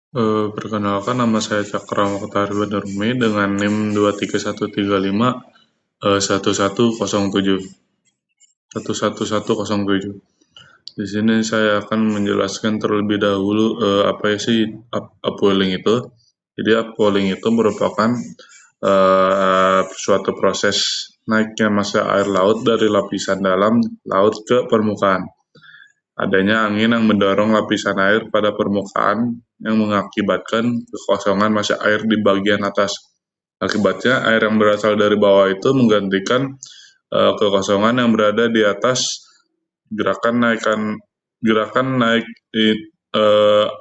Perkenalkan nama saya Cakra Mokhtar Badarumi dengan NIM 23135 1107 11107. Di sini saya akan menjelaskan terlebih dahulu apa sih upwelling itu. Jadi upwelling itu merupakan suatu proses naiknya massa air laut dari lapisan dalam laut ke permukaan. Adanya angin yang mendorong lapisan air pada permukaan yang mengakibatkan kekosongan massa air di bagian atas. Akibatnya, air yang berasal dari bawah itu menggantikan kekosongan yang berada di atas. Gerakan naik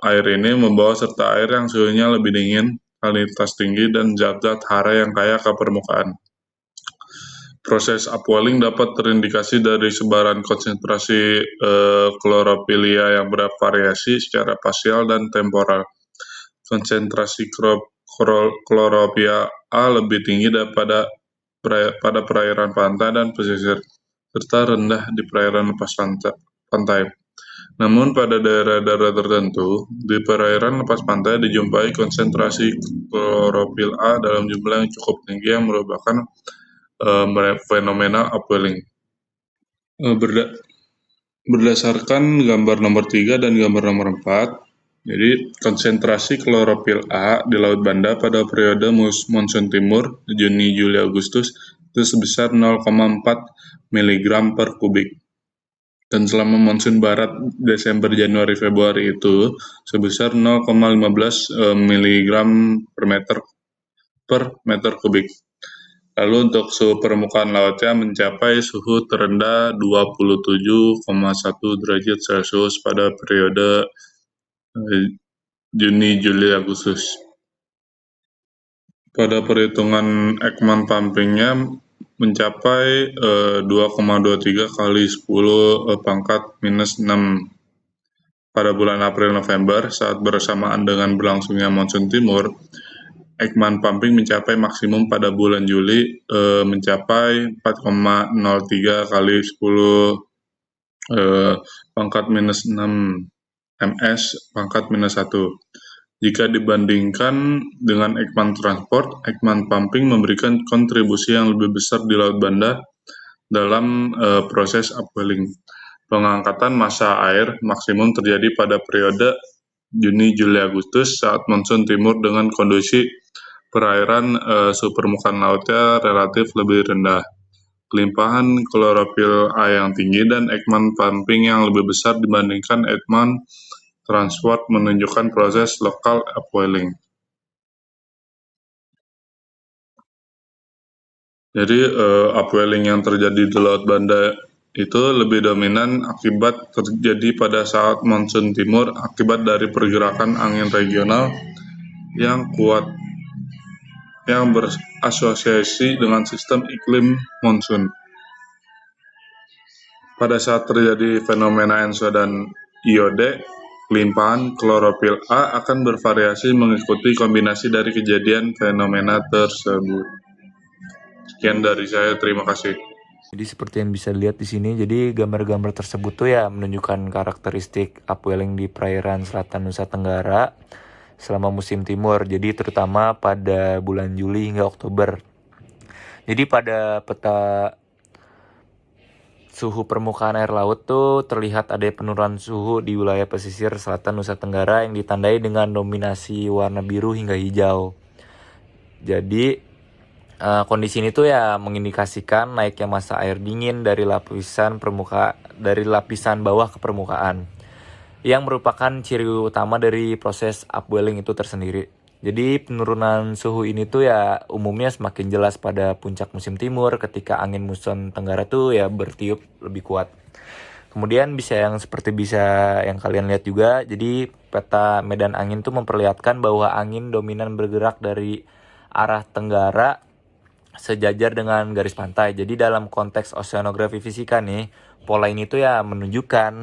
air ini membawa serta air yang suhunya lebih dingin, salinitas tinggi, dan zat-zat hara yang kaya ke permukaan. Proses upwelling dapat terindikasi dari sebaran konsentrasi klorofilia yang bervariasi secara spasial dan temporal. Konsentrasi klorofilia A lebih tinggi daripada pada perairan pantai dan pesisir, serta rendah di perairan lepas pantai. Namun pada daerah-daerah tertentu, di perairan lepas pantai dijumpai konsentrasi klorofil A dalam jumlah yang cukup tinggi yang merupakan fenomena upwelling. Berdasarkan gambar nomor 3 dan gambar nomor 4, jadi konsentrasi klorofil A di Laut Banda pada periode monsun timur Juni, Juli, Agustus itu sebesar 0,4 mg per kubik. Dan selama monsun barat Desember, Januari, Februari itu sebesar 0,15 mg per meter kubik. Lalu untuk suhu permukaan lautnya mencapai suhu terendah 27,1 derajat Celcius pada periode Juni, Juli, Agustus. Pada perhitungan Ekman pumpingnya mencapai 2,23 kali 10 pangkat minus 6 pada bulan April November saat bersamaan dengan berlangsungnya monsun timur. Ekman pumping mencapai maksimum pada bulan Juli mencapai 4,03 kali 10 pangkat minus 6 ms pangkat minus 1. Jika dibandingkan dengan Ekman transport, Ekman pumping memberikan kontribusi yang lebih besar di Laut Banda dalam proses upwelling. Pengangkatan massa air maksimum terjadi pada periode Juni, Juli, Agustus saat monsun timur dengan kondisi perairan suhu permukaan lautnya relatif lebih rendah, kelimpahan klorofil A yang tinggi, dan Ekman pumping yang lebih besar dibandingkan Ekman transport menunjukkan proses lokal upwelling. Jadi upwelling yang terjadi di Laut Banda itu lebih dominan akibat terjadi pada saat monsun timur akibat dari pergerakan angin regional yang kuat yang berasosiasi dengan sistem iklim monsun. Pada saat terjadi fenomena ENSO dan IOD, limpahan klorofil A akan bervariasi mengikuti kombinasi dari kejadian fenomena tersebut. Sekian dari saya, terima kasih. Jadi seperti yang bisa dilihat di sini, jadi gambar-gambar tersebut tuh ya menunjukkan karakteristik upwelling di perairan selatan Nusa Tenggara selama musim timur. Jadi terutama pada bulan Juli hingga Oktober. Jadi pada peta suhu permukaan air laut tuh terlihat ada penurunan suhu di wilayah pesisir selatan Nusa Tenggara yang ditandai dengan dominasi warna biru hingga hijau. Jadi kondisi ini tuh ya mengindikasikan naiknya massa air dingin dari lapisan bawah ke permukaan, yang merupakan ciri utama dari proses upwelling itu tersendiri. Jadi penurunan suhu ini tuh ya umumnya semakin jelas pada puncak musim timur ketika angin muson tenggara tuh ya bertiup lebih kuat. Kemudian yang yang kalian lihat juga, jadi peta medan angin tuh memperlihatkan bahwa angin dominan bergerak dari arah tenggara sejajar dengan garis pantai. Jadi dalam konteks oceanografi fisika nih, pola ini tuh ya menunjukkan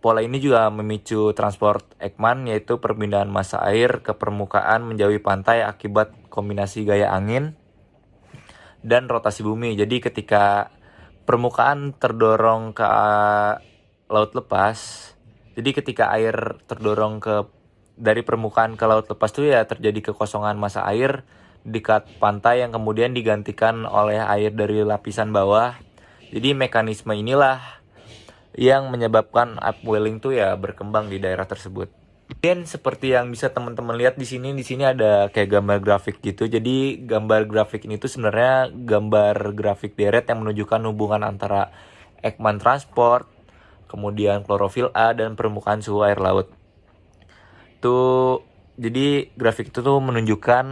pola ini juga memicu transport Ekman, yaitu perpindahan massa air ke permukaan menjauhi pantai akibat kombinasi gaya angin dan rotasi bumi. Jadi ketika permukaan terdorong ke laut lepas, Jadi ketika air terdorong dari permukaan ke laut lepas tuh ya terjadi kekosongan massa air di dekat pantai yang kemudian digantikan oleh air dari lapisan bawah. Jadi mekanisme inilah yang menyebabkan upwelling tuh ya berkembang di daerah tersebut. Kemudian seperti yang bisa teman-teman lihat di sini ada kayak gambar grafik gitu. Jadi gambar grafik ini tuh sebenarnya gambar grafik deret yang menunjukkan hubungan antara Ekman transport, kemudian klorofil A dan permukaan suhu air laut. Jadi grafik itu tuh menunjukkan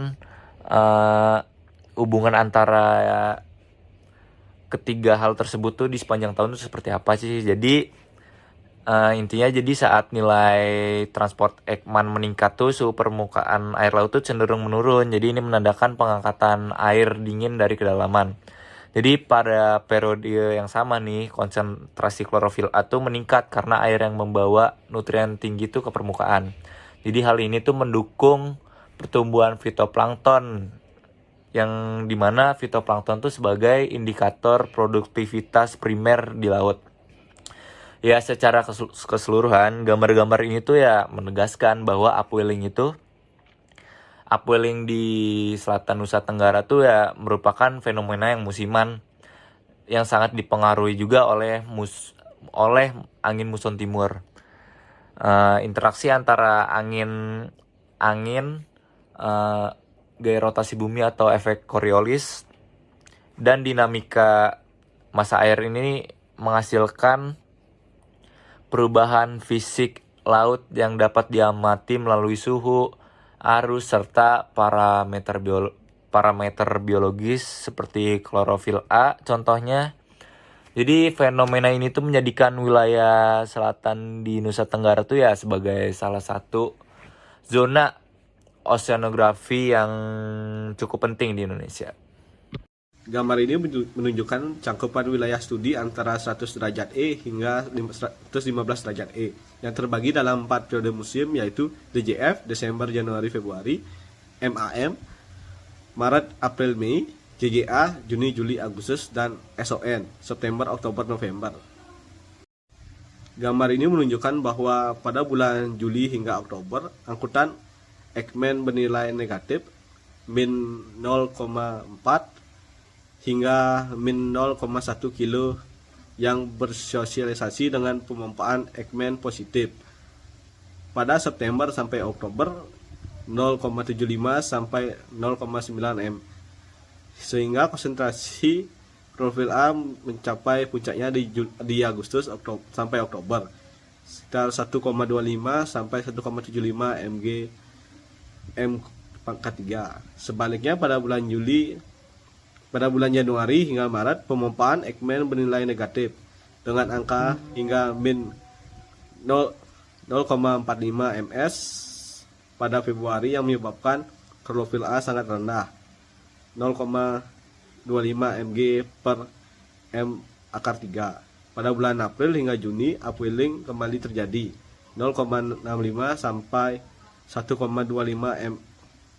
hubungan antara ketiga hal tersebut tuh di sepanjang tahun itu seperti apa sih. Jadi intinya jadi saat nilai transport Ekman meningkat tuh suhu permukaan air laut tuh cenderung menurun. Jadi ini menandakan pengangkatan air dingin dari kedalaman. Jadi pada periode yang sama nih konsentrasi klorofil A tuh meningkat karena air yang membawa nutrien tinggi tuh ke permukaan. Jadi hal ini tuh mendukung pertumbuhan fitoplankton yang dimana fitoplankton tuh sebagai indikator produktivitas primer di laut. Ya secara keseluruhan gambar-gambar ini tuh ya menegaskan bahwa upwelling di selatan Nusa Tenggara tuh ya merupakan fenomena yang musiman yang sangat dipengaruhi juga oleh angin muson timur. Interaksi antara angin gaya rotasi bumi atau efek Coriolis dan dinamika massa air ini menghasilkan perubahan fisik laut yang dapat diamati melalui suhu, arus, serta parameter biologis seperti klorofil A contohnya. Jadi fenomena ini tuh menjadikan wilayah selatan di Nusa Tenggara tuh ya sebagai salah satu zona oceanografi yang cukup penting di Indonesia. Gambar ini menunjukkan cangkupan wilayah studi antara 100 derajat E hingga 115 derajat E yang terbagi dalam 4 periode musim yaitu DJF, Desember, Januari, Februari, MAM, Maret, April, Mei, JGA, Juni, Juli, Agustus, dan SON, September, Oktober, November. Gambar ini menunjukkan bahwa pada bulan Juli hingga Oktober, angkutan Ekman bernilai negatif min 0,4 hingga min 0,1 kilo yang bersosialisasi dengan pemompaan Ekman positif. Pada September sampai Oktober 0,75 sampai 0,9 m. Sehingga konsentrasi klorofil A mencapai puncaknya di Agustus sampai Oktober sekitar 1,25 sampai 1,75 mg m pangkat 3. Sebaliknya pada bulan Januari hingga Maret, pemompaan Ekman bernilai negatif dengan angka hingga min 0,45 ms pada Februari yang menyebabkan klorofil A sangat rendah 0,25 mg per m akar 3. Pada bulan April hingga Juni, upwelling kembali terjadi 0,65 sampai 1,25 m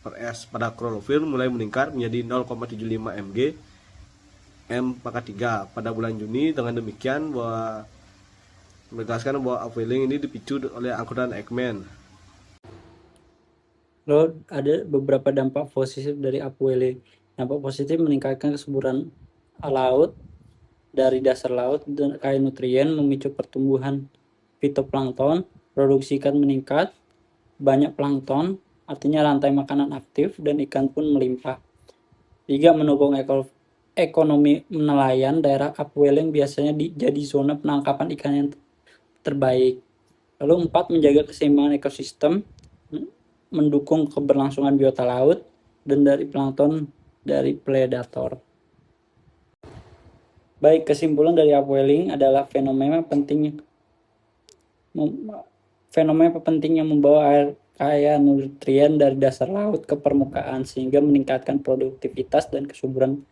per S. Pada klorofil mulai meningkat menjadi 0,75 mg M pangkat 3 pada bulan Juni. Dengan demikian menegaskan bahwa upwelling ini dipicu oleh angkutan Ekman. Lalu ada beberapa dampak positif dari upwelling. Dampak positif meningkatkan kesuburan laut dari dasar laut dan kaya nutrien, memicu pertumbuhan fitoplankton, produksi ikan meningkat, banyak plankton, artinya rantai makanan aktif, dan ikan pun melimpah. 3. Mendukung ekonomi nelayan. Daerah upwelling biasanya jadi zona penangkapan ikan yang terbaik. Lalu 4. Menjaga keseimbangan ekosistem, mendukung keberlangsungan biota laut dan dari plankton dari predator. Baik, kesimpulan dari upwelling adalah fenomena penting yang membawa air kaya nutrien dari dasar laut ke permukaan sehingga meningkatkan produktivitas dan kesuburan